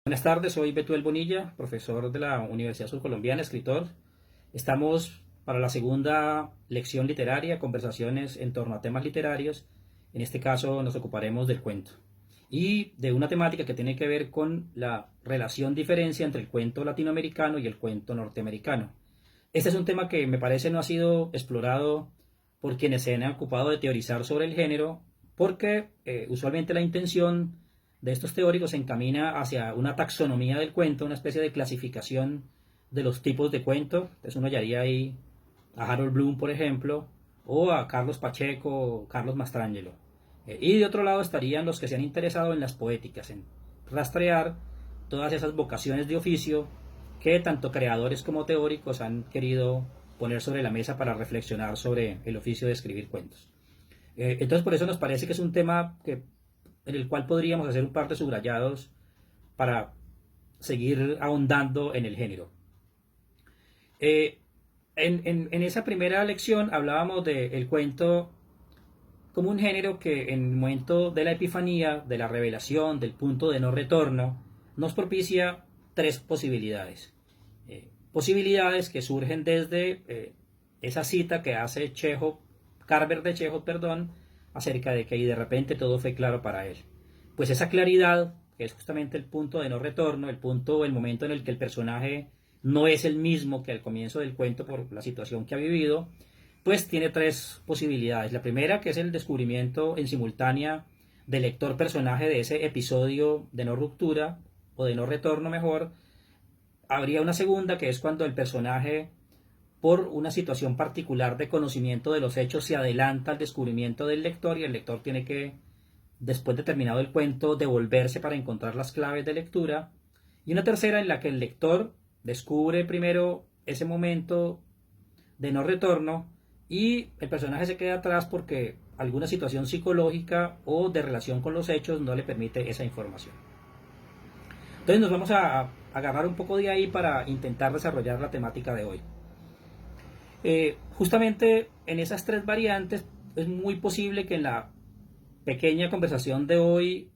Buenas tardes, soy Betuel Bonilla, profesor de la Universidad Surcolombiana, escritor. Estamos para la segunda lección literaria, conversaciones en torno a temas literarios. En este caso nos ocuparemos del cuento y de una temática que tiene que ver con la relación diferencia entre el cuento latinoamericano y el cuento norteamericano. Este es un tema que me parece no ha sido explorado por quienes se han ocupado de teorizar sobre el género, porque usualmente la intención de estos teóricos se encamina hacia una taxonomía del cuento, una especie de clasificación de los tipos de cuento. Entonces uno hallaría ahí a Harold Bloom, por ejemplo, o a Carlos Pacheco o Carlos Mastrangelo. Y de otro lado estarían los que se han interesado en las poéticas, en rastrear todas esas vocaciones de oficio que tanto creadores como teóricos han querido poner sobre la mesa para reflexionar sobre el oficio de escribir cuentos. Entonces por eso nos parece que es un tema en el cual podríamos hacer un par de subrayados para seguir ahondando en el género. En esa primera lección hablábamos del cuento como un género que en el momento de la epifanía, de la revelación, del punto de no retorno, nos propicia tres posibilidades. Posibilidades que surgen desde esa cita que hace Carver de Chekhov, acerca de que ahí de repente todo fue claro para él. Pues esa claridad, que es justamente el punto de no retorno, el momento en el que el personaje no es el mismo que al comienzo del cuento por la situación que ha vivido, pues tiene tres posibilidades. La primera, que es el descubrimiento en simultánea del lector-personaje de ese episodio de no ruptura, o de no retorno mejor. Habría una segunda, que es cuando el personaje, por una situación particular de conocimiento de los hechos, se adelanta al descubrimiento del lector y el lector tiene que, después de terminado el cuento, devolverse para encontrar las claves de lectura. Y una tercera en la que el lector descubre primero ese momento de no retorno y el personaje se queda atrás porque alguna situación psicológica o de relación con los hechos no le permite esa información. Entonces nos vamos a agarrar un poco de ahí para intentar desarrollar la temática de hoy. Justamente en esas tres variantes es muy posible que en la pequeña conversación de hoy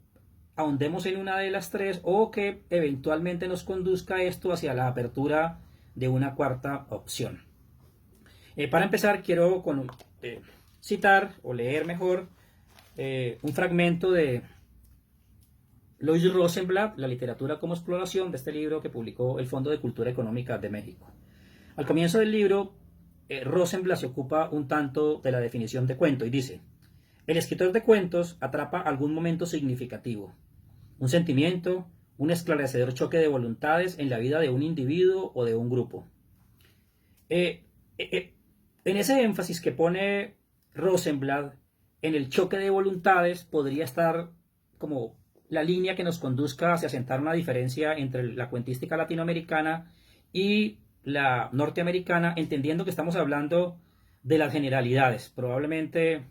ahondemos en una de las tres o que eventualmente nos conduzca esto hacia la apertura de una cuarta opción. Para empezar quiero citar o leer mejor un fragmento de Lois Rosenblatt, La literatura como exploración, de este libro que publicó el Fondo de Cultura Económica de México. Al comienzo del libro, Rosenblatt se ocupa un tanto de la definición de cuento y dice: el escritor de cuentos atrapa algún momento significativo, un sentimiento, un esclarecedor choque de voluntades en la vida de un individuo o de un grupo. En ese énfasis que pone Rosenblatt en el choque de voluntades podría estar como la línea que nos conduzca hacia sentar una diferencia entre la cuentística latinoamericana y la norteamericana, entendiendo que estamos hablando de las generalidades. Probablemente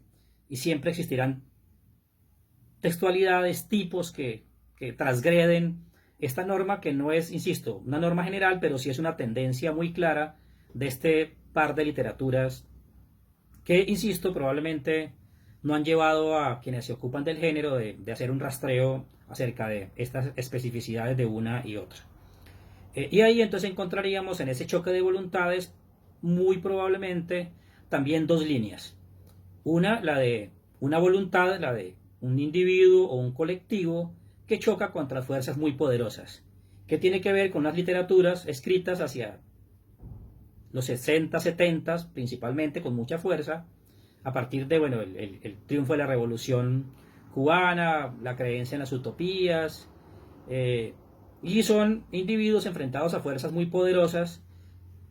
y siempre existirán textualidades, tipos que transgreden esta norma, que no es, insisto, una norma general, pero sí es una tendencia muy clara de este par de literaturas que, insisto, probablemente no han llevado a quienes se ocupan del género de hacer un rastreo acerca de estas especificidades de una y otra. Y ahí entonces encontraríamos en ese choque de voluntades muy probablemente también dos líneas. Una, la de una voluntad, la de un individuo o un colectivo que choca contra fuerzas muy poderosas, que tiene que ver con las literaturas escritas hacia los 60, 70, principalmente con mucha fuerza, a partir de el triunfo de la Revolución Cubana, la creencia en las utopías, y son individuos enfrentados a fuerzas muy poderosas,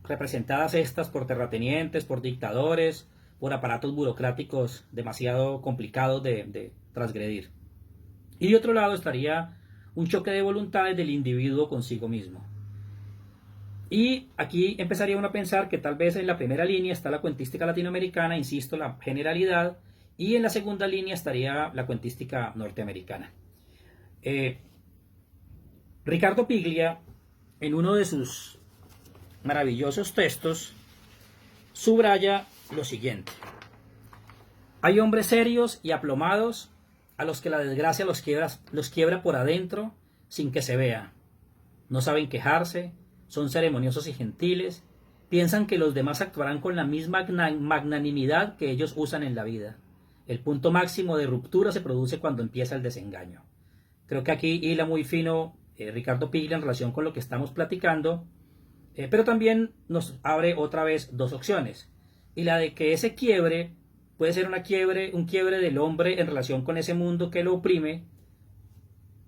representadas estas por terratenientes, por dictadores, por aparatos burocráticos demasiado complicados de transgredir. Y de otro lado estaría un choque de voluntades del individuo consigo mismo. Y aquí empezaría uno a pensar que tal vez en la primera línea está la cuentística latinoamericana, insisto, la generalidad, y en la segunda línea estaría la cuentística norteamericana. Ricardo Piglia, en uno de sus maravillosos textos, subraya lo siguiente: hay hombres serios y aplomados a los que la desgracia los quiebra por adentro sin que se vea. no saben quejarse, son ceremoniosos y gentiles, piensan que los demás actuarán con la misma magnanimidad que ellos usan en la vida. El punto máximo de ruptura se produce cuando empieza el desengaño. Creo que aquí hila muy fino Ricardo Piglia en relación con lo que estamos platicando, pero también nos abre otra vez dos opciones. Y la de que ese quiebre puede ser un quiebre del hombre en relación con ese mundo que lo oprime,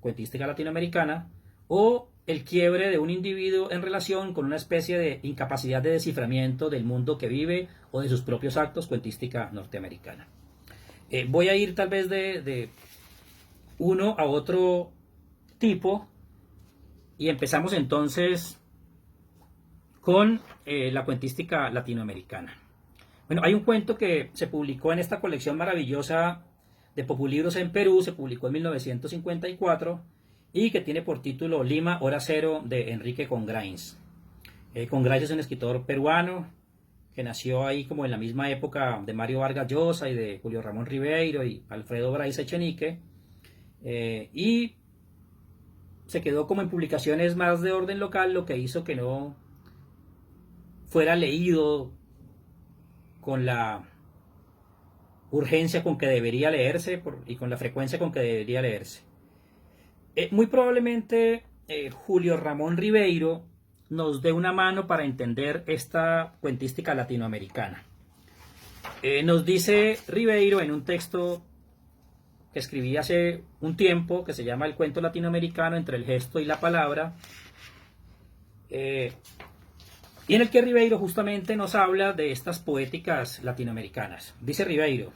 cuentística latinoamericana, o el quiebre de un individuo en relación con una especie de incapacidad de desciframiento del mundo que vive o de sus propios actos, cuentística norteamericana. Voy a ir tal vez de uno a otro tipo y empezamos entonces con la cuentística latinoamericana. Bueno, hay un cuento que se publicó en esta colección maravillosa de Populibros en Perú, se publicó en 1954 y que tiene por título Lima, Hora Cero, de Enrique Congrains. Congrains es un escritor peruano que nació ahí como en la misma época de Mario Vargas Llosa y de Julio Ramón Ribeiro y Alfredo Brais Echenique, y se quedó como en publicaciones más de orden local, lo que hizo que no fuera leído con la urgencia con que debería leerse y con la frecuencia con que debería leerse. Muy probablemente Julio Ramón Ribeiro nos dé una mano para entender esta cuentística latinoamericana. Nos dice Ribeiro en un texto que escribí hace un tiempo, que se llama El cuento latinoamericano entre el gesto y la palabra, y en el que Ribeiro justamente nos habla de estas poéticas latinoamericanas. Dice Ribeiro: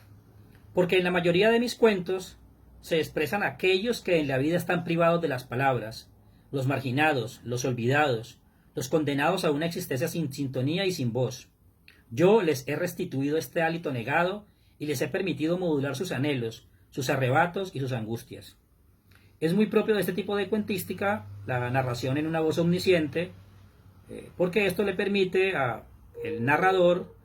porque en la mayoría de mis cuentos se expresan aquellos que en la vida están privados de las palabras, los marginados, los olvidados, los condenados a una existencia sin sintonía y sin voz. Yo les he restituido este hálito negado y les he permitido modular sus anhelos, sus arrebatos y sus angustias. Es muy propio de este tipo de cuentística la narración en una voz omnisciente, porque esto le permite al narrador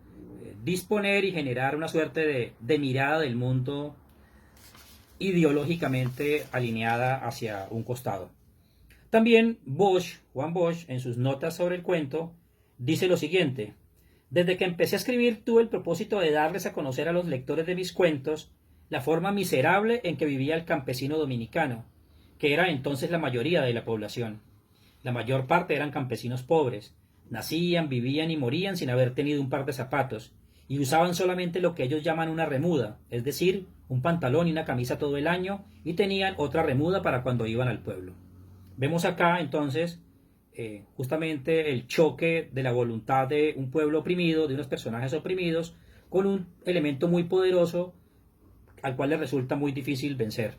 disponer y generar una suerte de mirada del mundo ideológicamente alineada hacia un costado. También Juan Bosch, en sus notas sobre el cuento, dice lo siguiente: desde que empecé a escribir tuve el propósito de darles a conocer a los lectores de mis cuentos la forma miserable en que vivía el campesino dominicano, que era entonces la mayoría de la población. La mayor parte eran campesinos pobres, nacían, vivían y morían sin haber tenido un par de zapatos, y usaban solamente lo que ellos llaman una remuda, es decir, un pantalón y una camisa todo el año, y tenían otra remuda para cuando iban al pueblo. Vemos acá entonces justamente el choque de la voluntad de un pueblo oprimido, de unos personajes oprimidos, con un elemento muy poderoso al cual les resulta muy difícil vencer.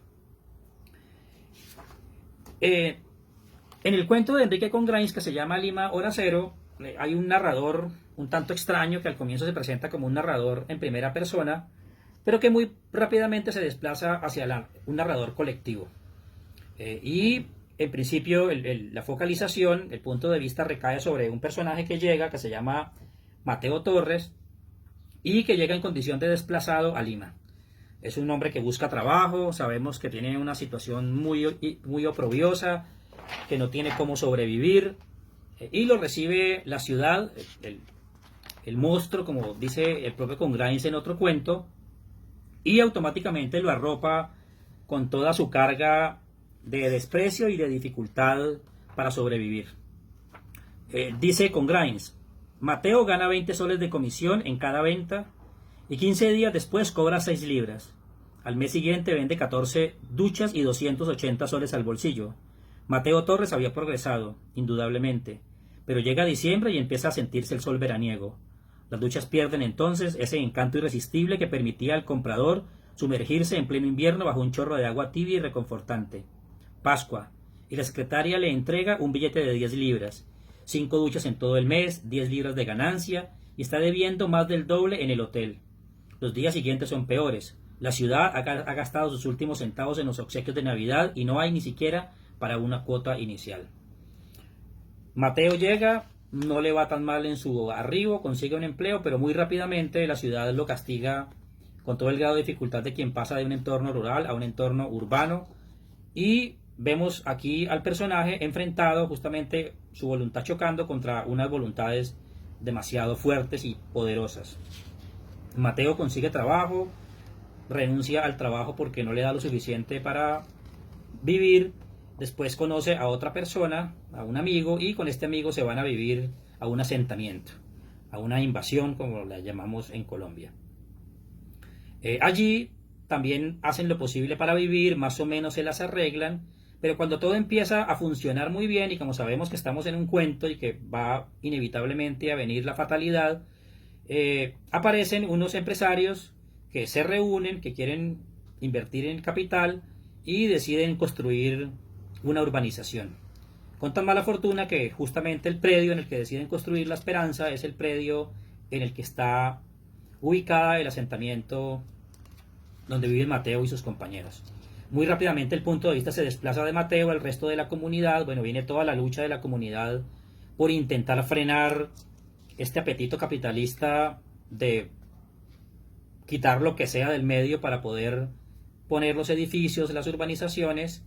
En el cuento de Enrique Congrains, que se llama Lima, Hora Cero, hay un narrador un tanto extraño que al comienzo se presenta como un narrador en primera persona, pero que muy rápidamente se desplaza hacia un narrador colectivo. Y en principio la focalización, el punto de vista recae sobre un personaje que llega, que se llama Mateo Torres, y que llega en condición de desplazado a Lima. Es un hombre que busca trabajo, sabemos que tiene una situación muy oprobiosa, que no tiene cómo sobrevivir, y lo recibe la ciudad, el monstruo, como dice el propio Congrains en otro cuento, y automáticamente lo arropa con toda su carga de desprecio y de dificultad para sobrevivir. Dice Congrains: Mateo gana 20 soles de comisión en cada venta y 15 días después cobra 6 libras. Al mes siguiente vende 14 duchas y 280 soles al bolsillo. Mateo Torres había progresado, indudablemente, pero llega diciembre y empieza a sentirse el sol veraniego. Las duchas pierden entonces ese encanto irresistible que permitía al comprador sumergirse en pleno invierno bajo un chorro de agua tibia y reconfortante. Pascua, y la secretaria le entrega un billete de 10 libras, 5 duchas en todo el mes, 10 libras de ganancia, y está debiendo más del doble en el hotel. Los días siguientes son peores. La ciudad ha gastado sus últimos centavos en los obsequios de Navidad y no hay ni siquiera para una cuota inicial. Mateo llega, no le va tan mal en su arribo, consigue un empleo, pero muy rápidamente la ciudad lo castiga con todo el grado de dificultad de quien pasa de un entorno rural a un entorno urbano, y vemos aquí al personaje enfrentado, justamente su voluntad chocando contra unas voluntades demasiado fuertes y poderosas. Mateo consigue trabajo, renuncia al trabajo porque no le da lo suficiente para vivir. Después conoce a otra persona, a un amigo, y con este amigo se van a vivir a un asentamiento, a una invasión, como la llamamos en Colombia. Allí también hacen lo posible para vivir, más o menos se las arreglan, pero cuando todo empieza a funcionar muy bien, y como sabemos que estamos en un cuento y que va inevitablemente a venir la fatalidad, aparecen unos empresarios que se reúnen, que quieren invertir en capital y deciden construir una urbanización. Con tan mala fortuna que justamente el predio en el que deciden construir La Esperanza es el predio en el que está ubicada el asentamiento donde viven Mateo y sus compañeros. Muy rápidamente el punto de vista se desplaza de Mateo al resto de la comunidad. Bueno, viene toda la lucha de la comunidad por intentar frenar este apetito capitalista de quitar lo que sea del medio para poder poner los edificios, las urbanizaciones.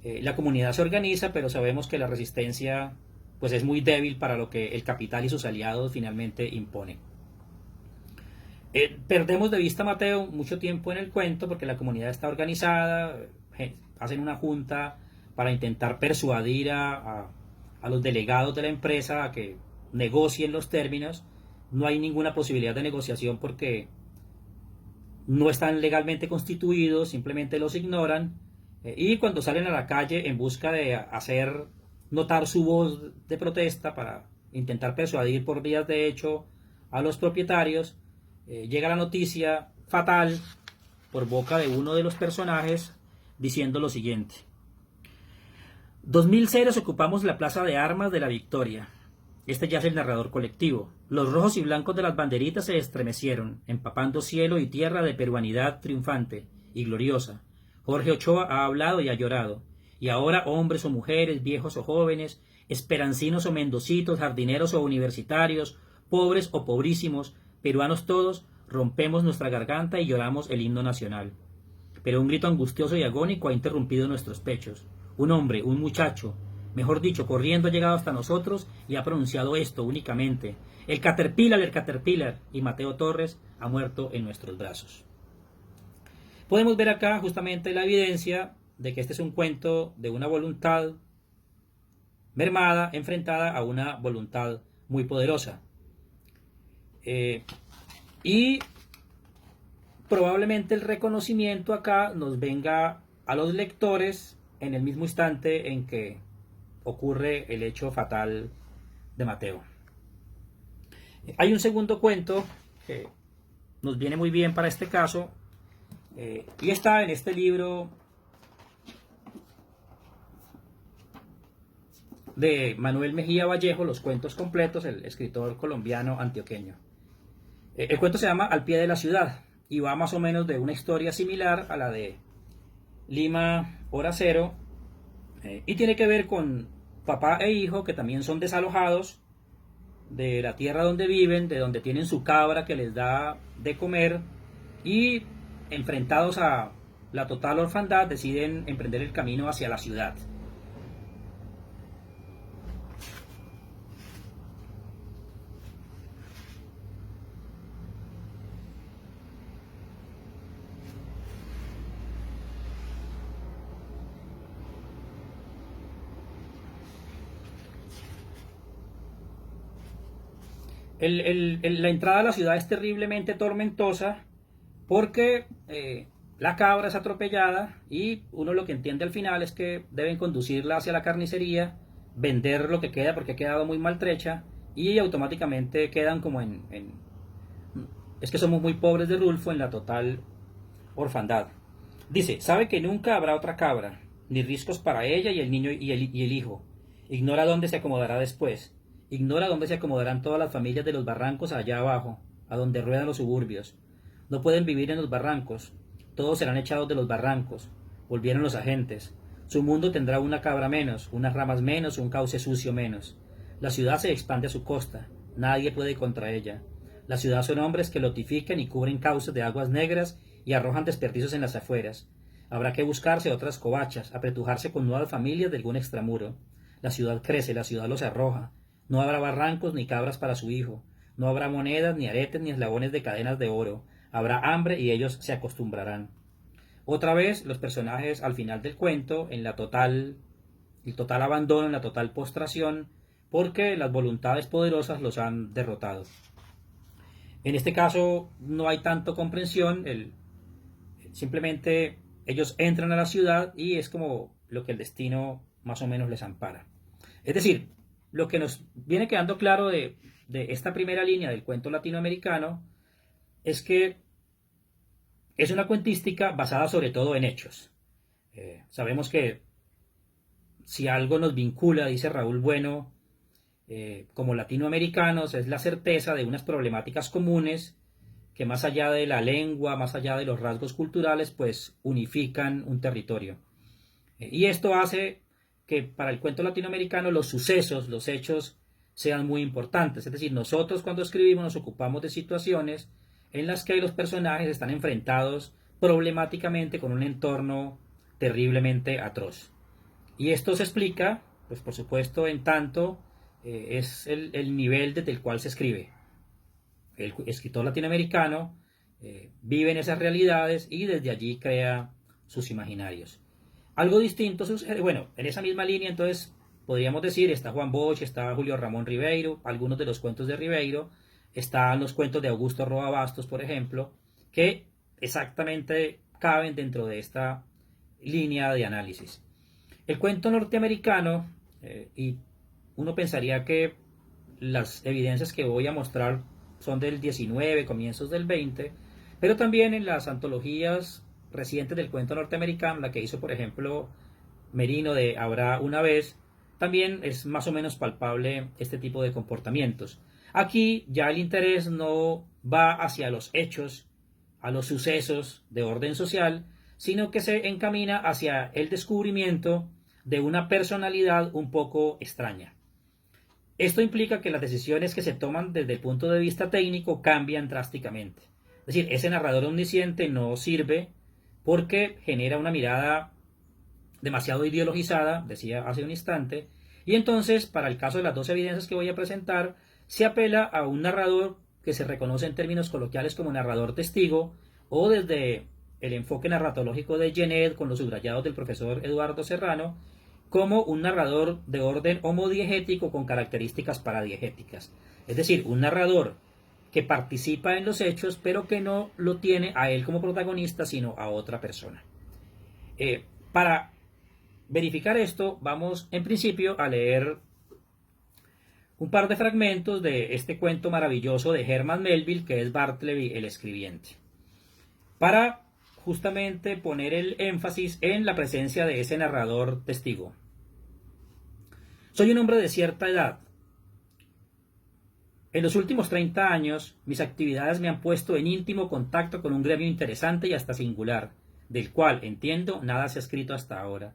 La comunidad se organiza, pero sabemos que la resistencia pues es muy débil para lo que el capital y sus aliados finalmente imponen. Perdemos de vista a Mateo mucho tiempo en el cuento porque la comunidad está organizada, hacen una junta para intentar persuadir a los delegados de la empresa a que negocien los términos. No hay ninguna posibilidad de negociación porque no están legalmente constituidos, simplemente los ignoran, y cuando salen a la calle en busca de hacer notar su voz de protesta para intentar persuadir por vías de hecho a los propietarios, llega la noticia fatal por boca de uno de los personajes diciendo lo siguiente: 2000 seres ocupamos la plaza de armas de la Victoria. Este ya es el narrador colectivo. Los rojos y blancos de las banderitas se estremecieron, empapando cielo y tierra de peruanidad triunfante y gloriosa. Jorge Ochoa ha hablado y ha llorado. Y ahora hombres o mujeres, viejos o jóvenes, esperancinos o mendocitos, jardineros o universitarios, pobres o pobrísimos, peruanos todos, rompemos nuestra garganta y lloramos el himno nacional. Pero un grito angustioso y agónico ha interrumpido nuestros pechos. Un hombre, un muchacho, mejor dicho, corriendo ha llegado hasta nosotros y ha pronunciado esto únicamente: el Caterpillar, y Mateo Torres ha muerto en nuestros brazos. Podemos ver acá justamente la evidencia de que este es un cuento de una voluntad mermada enfrentada a una voluntad muy poderosa. Y probablemente el reconocimiento acá nos venga a los lectores en el mismo instante en que ocurre el hecho fatal de Mateo. Hay un segundo cuento que nos viene muy bien para este caso, y está en este libro de Manuel Mejía Vallejo, Los cuentos completos, el escritor colombiano antioqueño. El cuento se llama Al pie de la ciudad y va más o menos de una historia similar a la de Lima Hora Cero, y tiene que ver con papá e hijo que también son desalojados de la tierra donde viven, de donde tienen su cabra que les da de comer, y enfrentados a la total orfandad deciden emprender el camino hacia la ciudad. La entrada a la ciudad es terriblemente tormentosa porque la cabra es atropellada y uno lo que entiende al final es que deben conducirla hacia la carnicería, vender lo que queda porque ha quedado muy maltrecha, y automáticamente quedan como es que somos muy pobres de Rulfo, en la total orfandad. Dice: sabe que nunca habrá otra cabra, ni riscos para ella y el niño y el hijo. Ignora dónde se acomodará después. Ignora dónde se acomodarán todas las familias de los barrancos allá abajo, a donde ruedan los suburbios. No pueden vivir en los barrancos. Todos serán echados de los barrancos. Volvieron los agentes. Su mundo tendrá una cabra menos, unas ramas menos, un cauce sucio menos. La ciudad se expande a su costa. Nadie puede contra ella. La ciudad son hombres que lotifican y cubren cauces de aguas negras y arrojan desperdicios en las afueras. Habrá que buscarse otras covachas, apretujarse con nuevas familias de algún extramuro. La ciudad crece, la ciudad los arroja. No habrá barrancos ni cabras para su hijo. No habrá monedas, ni aretes, ni eslabones de cadenas de oro. Habrá hambre y ellos se acostumbrarán. Otra vez, los personajes al final del cuento, en el total abandono, en la total postración, porque las voluntades poderosas los han derrotado. En este caso no hay tanto comprensión, simplemente ellos entran a la ciudad y es como lo que el destino más o menos les ampara. Es decir, lo que nos viene quedando claro de esta primera línea del cuento latinoamericano es que es una cuentística basada sobre todo en hechos. Sabemos que si algo nos vincula, dice Raúl Bueno, como latinoamericanos, es la certeza de unas problemáticas comunes que más allá de la lengua, más allá de los rasgos culturales, pues unifican un territorio. Y esto hace que para el cuento latinoamericano los sucesos, los hechos, sean muy importantes. Es decir, nosotros cuando escribimos nos ocupamos de situaciones en las que los personajes están enfrentados problemáticamente con un entorno terriblemente atroz. Y esto se explica, pues por supuesto, en tanto es el nivel desde el cual se escribe. El escritor latinoamericano vive en esas realidades y desde allí crea sus imaginarios. Algo distinto sucede, bueno, en esa misma línea entonces podríamos decir, está Juan Bosch, está Julio Ramón Ribeiro, algunos de los cuentos de Ribeiro, están los cuentos de Augusto Roa Bastos, por ejemplo, que exactamente caben dentro de esta línea de análisis. El cuento norteamericano, y uno pensaría que las evidencias que voy a mostrar son del 19, comienzos del 20, pero también en las antologías recientes del cuento norteamericano, la que hizo por ejemplo Merino de Habrá una vez, también es más o menos palpable este tipo de comportamientos. Aquí ya el interés no va hacia los hechos, a los sucesos de orden social, sino que se encamina hacia el descubrimiento de una personalidad un poco extraña. Esto implica que las decisiones que se toman desde el punto de vista técnico cambian drásticamente. Es decir, ese narrador omnisciente no sirve porque genera una mirada demasiado ideologizada, decía hace un instante, y entonces, para el caso de las dos evidencias que voy a presentar, se apela a un narrador que se reconoce en términos coloquiales como narrador testigo, o desde el enfoque narratológico de Genet con los subrayados del profesor Eduardo Serrano, como un narrador de orden homodiegético con características paradiegéticas. Es decir, un narrador que participa en los hechos, pero que no lo tiene a él como protagonista, sino a otra persona. Para verificar esto, vamos en principio a leer un par de fragmentos de este cuento maravilloso de Herman Melville, que es Bartleby el escribiente, para justamente poner el énfasis en la presencia de ese narrador testigo. Soy un hombre de cierta edad. En los últimos 30 años, mis actividades me han puesto en íntimo contacto con un gremio interesante y hasta singular, del cual, entiendo, nada se ha escrito hasta ahora.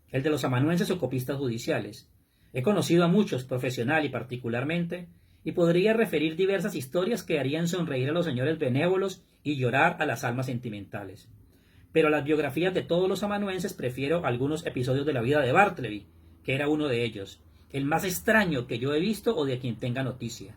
El de los amanuenses o copistas judiciales. He conocido a muchos, profesional y particularmente, y podría referir diversas historias que harían sonreír a los señores benévolos y llorar a las almas sentimentales. Pero a las biografías de todos los amanuenses prefiero algunos episodios de la vida de Bartleby, que era uno de ellos, el más extraño que yo he visto o de quien tenga noticia.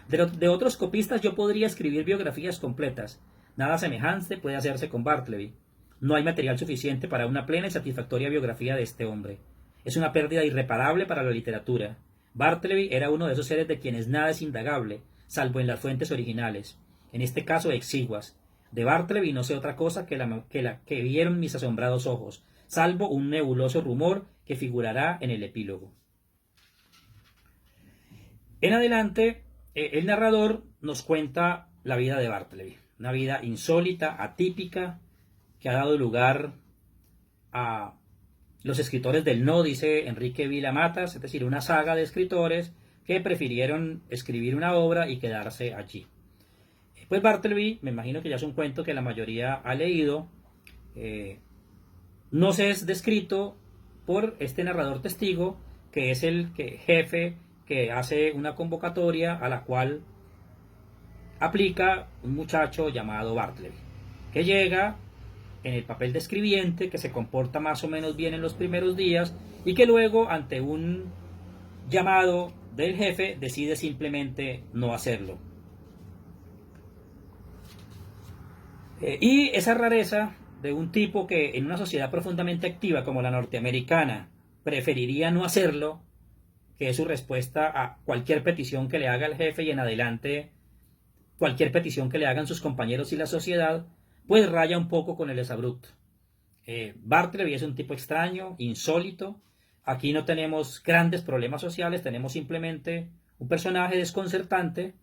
De otros copistas yo podría escribir biografías completas. Nada semejante puede hacerse con Bartleby. No hay material suficiente para una plena y satisfactoria biografía de este hombre. Es una pérdida irreparable para la literatura. Bartleby era uno de esos seres de quienes nada es indagable, salvo en las fuentes originales, en este caso exiguas. De Bartleby no sé otra cosa que la que vieron mis asombrados ojos, salvo un nebuloso rumor que figurará en el epílogo. En adelante, el narrador nos cuenta la vida de Bartleby, una vida insólita, atípica, que ha dado lugar a los escritores del no, dice Enrique Vila Matas, es decir, una saga de escritores que prefirieron escribir una obra y quedarse allí. Pues Bartleby, me imagino que ya es un cuento que la mayoría ha leído, no se es descrito por este narrador testigo, que es el jefe que hace una convocatoria a la cual aplica un muchacho llamado Bartleby, que llega en el papel de escribiente, que se comporta más o menos bien en los primeros días y que luego, ante un llamado del jefe, decide simplemente no hacerlo. Y esa rareza de un tipo que en una sociedad profundamente activa como la norteamericana preferiría no hacerlo, que es su respuesta a cualquier petición que le haga el jefe y en adelante cualquier petición que le hagan sus compañeros y la sociedad, pues raya un poco con el exabrupto. Bartleby es un tipo extraño, insólito. Aquí no tenemos grandes problemas sociales, tenemos simplemente un personaje desconcertante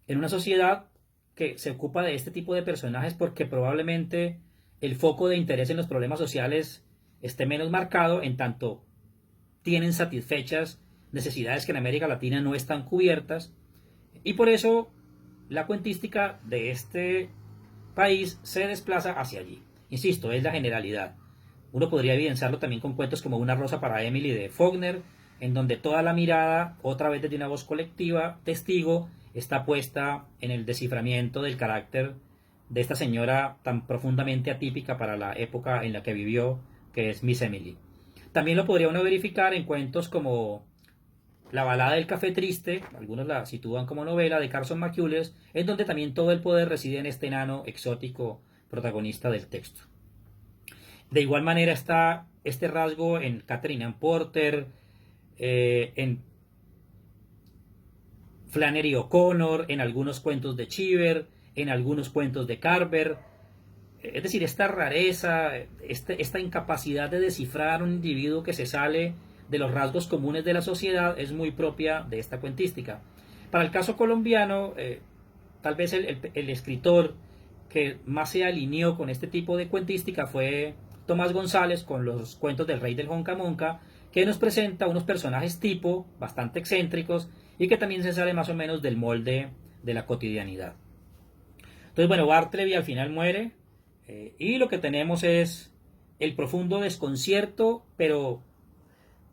en una sociedad que se ocupa de este tipo de personajes porque probablemente el foco de interés en los problemas sociales esté menos marcado, en tanto tienen satisfechas necesidades que en América Latina no están cubiertas, y por eso la cuentística de este país se desplaza hacia allí. Insisto, es la generalidad. Uno podría evidenciarlo también con cuentos como Una rosa para Emily de Faulkner, en donde toda la mirada, otra vez desde una voz colectiva, testigo, está puesta en el desciframiento del carácter de esta señora tan profundamente atípica para la época en la que vivió, que es Miss Emily. También lo podría uno verificar en cuentos como La balada del café triste, algunos la sitúan como novela, de Carson McCullers, en donde también todo el poder reside en este enano exótico protagonista del texto. De igual manera está este rasgo en Catherine Ann Porter, en Flannery O'Connor, en algunos cuentos de Cheever, en algunos cuentos de Carver. Es decir, esta rareza, esta incapacidad de descifrar un individuo que se sale de los rasgos comunes de la sociedad es muy propia de esta cuentística. Para el caso colombiano, tal vez el escritor que más se alineó con este tipo de cuentística fue Tomás González con los cuentos del Rey del Honca Monca, que nos presenta unos personajes tipo bastante excéntricos y que también se sale más o menos del molde de la cotidianidad. Entonces, bueno, Bartleby al final muere, y lo que tenemos es el profundo desconcierto, pero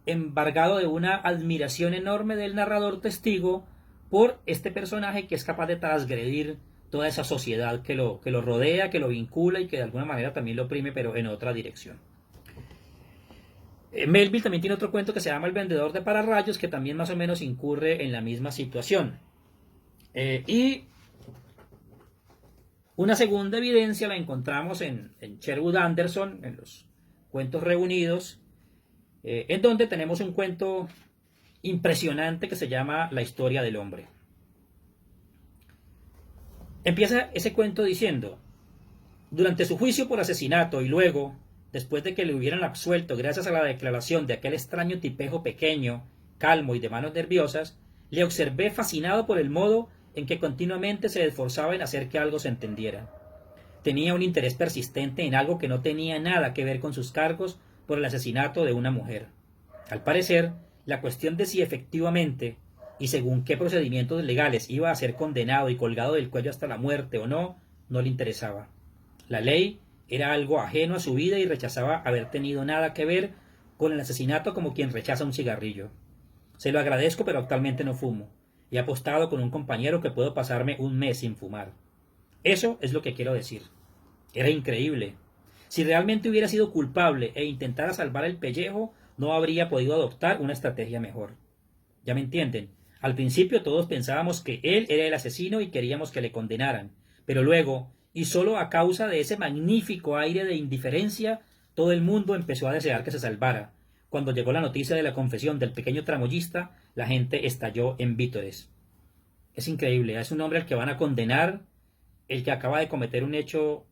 embargado de una admiración enorme del narrador testigo por este personaje que es capaz de transgredir toda esa sociedad que lo rodea, que lo vincula y que de alguna manera también lo oprime, pero en otra dirección. Melville también tiene otro cuento que se llama El vendedor de pararrayos, que también más o menos incurre en la misma situación. Y una segunda evidencia la encontramos en Sherwood Anderson, en los cuentos reunidos, en donde tenemos un cuento impresionante que se llama La historia del hombre. Empieza ese cuento diciendo: durante su juicio por asesinato y luego, después de que le hubieran absuelto gracias a la declaración de aquel extraño tipejo pequeño, calmo y de manos nerviosas, le observé fascinado por el modo en que continuamente se esforzaba en hacer que algo se entendiera. Tenía un interés persistente en algo que no tenía nada que ver con sus cargos por el asesinato de una mujer. Al parecer, la cuestión de si efectivamente y según qué procedimientos legales iba a ser condenado y colgado del cuello hasta la muerte o no, no le interesaba. La ley era algo ajeno a su vida y rechazaba haber tenido nada que ver con el asesinato como quien rechaza un cigarrillo. Se lo agradezco, pero actualmente no fumo. He apostado con un compañero que puedo pasarme un mes sin fumar. Eso es lo que quiero decir. Era increíble. Si realmente hubiera sido culpable e intentara salvar el pellejo, no habría podido adoptar una estrategia mejor. ¿Ya me entienden? Al principio todos pensábamos que él era el asesino y queríamos que le condenaran, pero luego, y solo a causa de ese magnífico aire de indiferencia, todo el mundo empezó a desear que se salvara. Cuando llegó la noticia de la confesión del pequeño tramoyista, la gente estalló en vítores. Es increíble, es un hombre al que van a condenar, el que acaba de cometer un hecho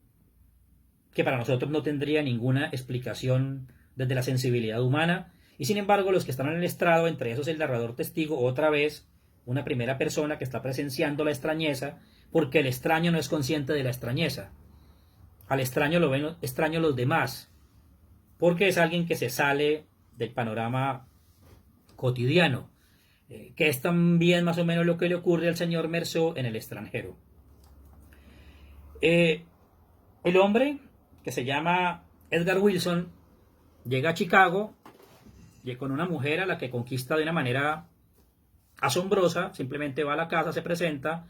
que para nosotros no tendría ninguna explicación desde la sensibilidad humana, y sin embargo los que están en el estrado, entre esos el narrador testigo, otra vez una primera persona que está presenciando la extrañeza, porque el extraño no es consciente de la extrañeza. Al extraño lo ven extraño los demás, porque es alguien que se sale del panorama cotidiano, que es también más o menos lo que le ocurre al señor Meursault en El extranjero. El hombre, que se llama Edgar Wilson, llega a Chicago con una mujer a la que conquista de una manera asombrosa. Simplemente va a la casa, se presenta,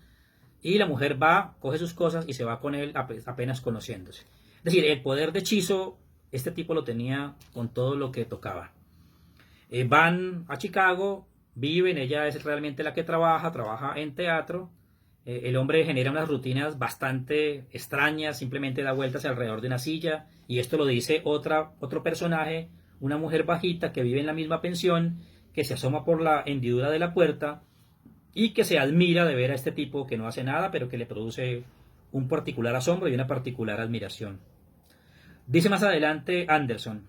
y la mujer va, coge sus cosas y se va con él apenas conociéndose. Es decir, el poder de hechizo, este tipo lo tenía con todo lo que tocaba. Van a Chicago, viven, ella es realmente la que trabaja en teatro. El hombre genera unas rutinas bastante extrañas, simplemente da vueltas alrededor de una silla, y esto lo dice otro personaje, una mujer bajita que vive en la misma pensión, que se asoma por la hendidura de la puerta y que se admira de ver a este tipo que no hace nada, pero que le produce un particular asombro y una particular admiración. Dice más adelante Anderson: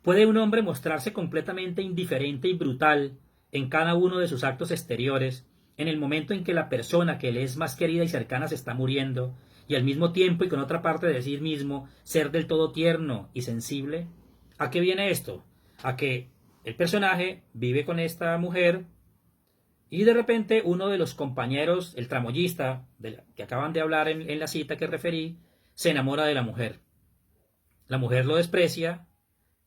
¿puede un hombre mostrarse completamente indiferente y brutal en cada uno de sus actos exteriores, en el momento en que la persona que le es más querida y cercana se está muriendo, y al mismo tiempo y con otra parte de sí mismo ser del todo tierno y sensible? ¿A qué viene esto? A que el personaje vive con esta mujer y de repente uno de los compañeros, el tramoyista que acaban de hablar en la cita que referí, se enamora de la mujer. La mujer lo desprecia,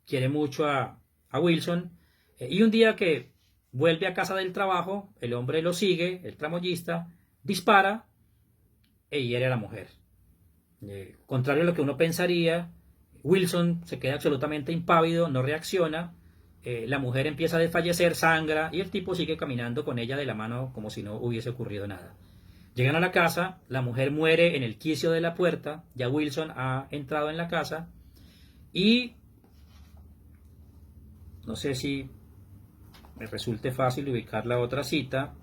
quiere mucho a Wilson, y un día que vuelve a casa del trabajo, el hombre lo sigue, el tramoyista, dispara e hiere a la mujer. Contrario a lo que uno pensaría, Wilson se queda absolutamente impávido, no reacciona, la mujer empieza a desfallecer, sangra, y el tipo sigue caminando con ella de la mano como si no hubiese ocurrido nada. Llegan a la casa, la mujer muere en el quicio de la puerta, ya Wilson ha entrado en la casa, y no sé si me resulte fácil ubicar la otra cita.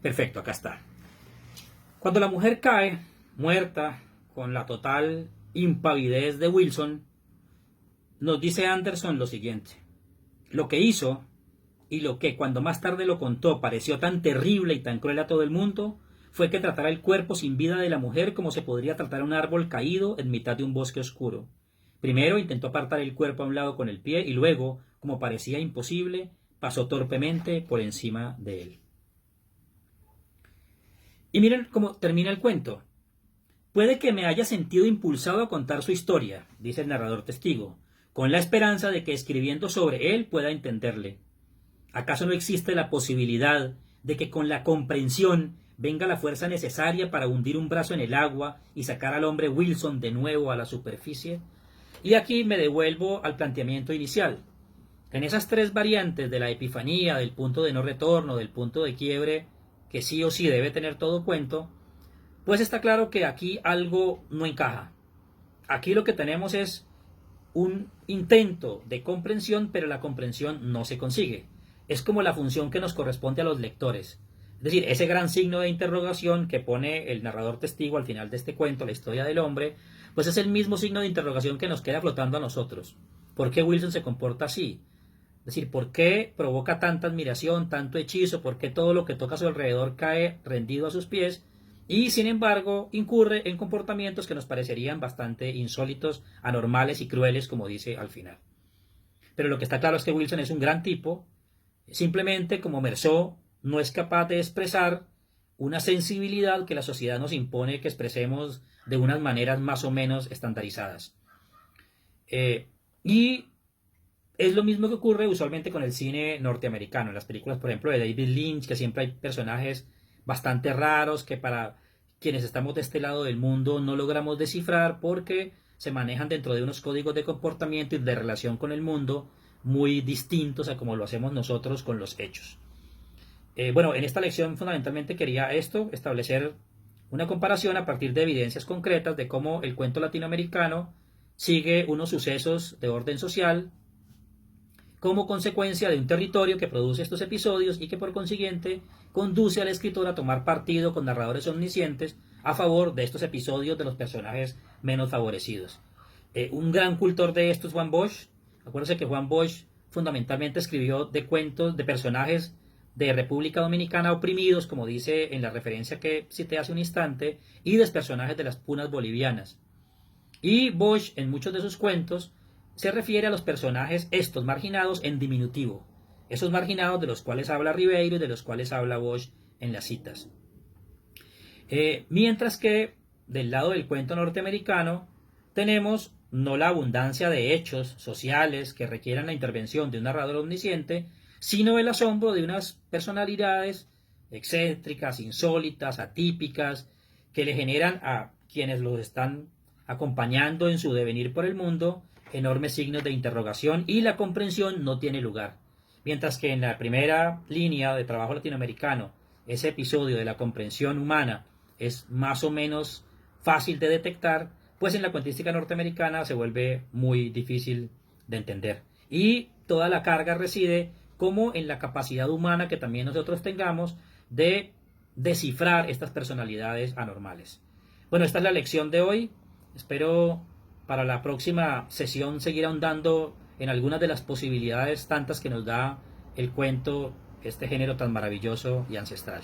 Perfecto, acá está. Cuando la mujer cae, muerta, con la total impavidez de Wilson, nos dice Anderson lo siguiente: lo que hizo, y lo que cuando más tarde lo contó pareció tan terrible y tan cruel a todo el mundo, fue que tratara el cuerpo sin vida de la mujer como se podría tratar un árbol caído en mitad de un bosque oscuro. Primero intentó apartar el cuerpo a un lado con el pie y luego, como parecía imposible, pasó torpemente por encima de él. Y miren cómo termina el cuento. Puede que me haya sentido impulsado a contar su historia, dice el narrador testigo, con la esperanza de que escribiendo sobre él pueda entenderle. ¿Acaso no existe la posibilidad de que con la comprensión venga la fuerza necesaria para hundir un brazo en el agua y sacar al hombre Wilson de nuevo a la superficie? Y aquí me devuelvo al planteamiento inicial. En esas tres variantes de la epifanía, del punto de no retorno, del punto de quiebre, que sí o sí debe tener todo cuento, pues está claro que aquí algo no encaja. Aquí lo que tenemos es un intento de comprensión, pero la comprensión no se consigue. Es como la función que nos corresponde a los lectores. Es decir, ese gran signo de interrogación que pone el narrador testigo al final de este cuento, la historia del hombre, pues es el mismo signo de interrogación que nos queda flotando a nosotros. ¿Por qué Wilson se comporta así? Es decir, ¿por qué provoca tanta admiración, tanto hechizo? ¿Por qué todo lo que toca a su alrededor cae rendido a sus pies? Y sin embargo incurre en comportamientos que nos parecerían bastante insólitos, anormales y crueles, como dice al final. Pero lo que está claro es que Wilson es un gran tipo, simplemente como Meursault no es capaz de expresar una sensibilidad que la sociedad nos impone que expresemos de unas maneras más o menos estandarizadas. Y es lo mismo que ocurre usualmente con el cine norteamericano, en las películas, por ejemplo, de David Lynch, que siempre hay personajes bastante raros que para quienes estamos de este lado del mundo no logramos descifrar porque se manejan dentro de unos códigos de comportamiento y de relación con el mundo muy distintos a como lo hacemos nosotros con los hechos. Bueno, en esta lección fundamentalmente quería establecer una comparación a partir de evidencias concretas de cómo el cuento latinoamericano sigue unos sucesos de orden social como consecuencia de un territorio que produce estos episodios y que por consiguiente conduce al escritor a tomar partido con narradores omniscientes a favor de estos episodios de los personajes menos favorecidos. Un gran cultor de esto es Juan Bosch. Acuérdense que Juan Bosch fundamentalmente escribió de cuentos de personajes de República Dominicana oprimidos, como dice en la referencia que cité hace un instante, y de personajes de las punas bolivianas. Y Bosch, en muchos de sus cuentos, se refiere a los personajes estos marginados en diminutivo, esos marginados de los cuales habla Ribeiro y de los cuales habla Bosch en las citas. Mientras que del lado del cuento norteamericano tenemos no la abundancia de hechos sociales que requieran la intervención de un narrador omnisciente, sino el asombro de unas personalidades excéntricas, insólitas, atípicas, que le generan a quienes los están acompañando en su devenir por el mundo enormes signos de interrogación, y la comprensión no tiene lugar. Mientras que en la primera línea de trabajo latinoamericano, ese episodio de la comprensión humana es más o menos fácil de detectar, pues en la cuentística norteamericana se vuelve muy difícil de entender. Y toda la carga reside como en la capacidad humana que también nosotros tengamos de descifrar estas personalidades anormales. Bueno, esta es la lección de hoy. Espero para la próxima sesión seguir ahondando en algunas de las posibilidades tantas que nos da el cuento, este género tan maravilloso y ancestral.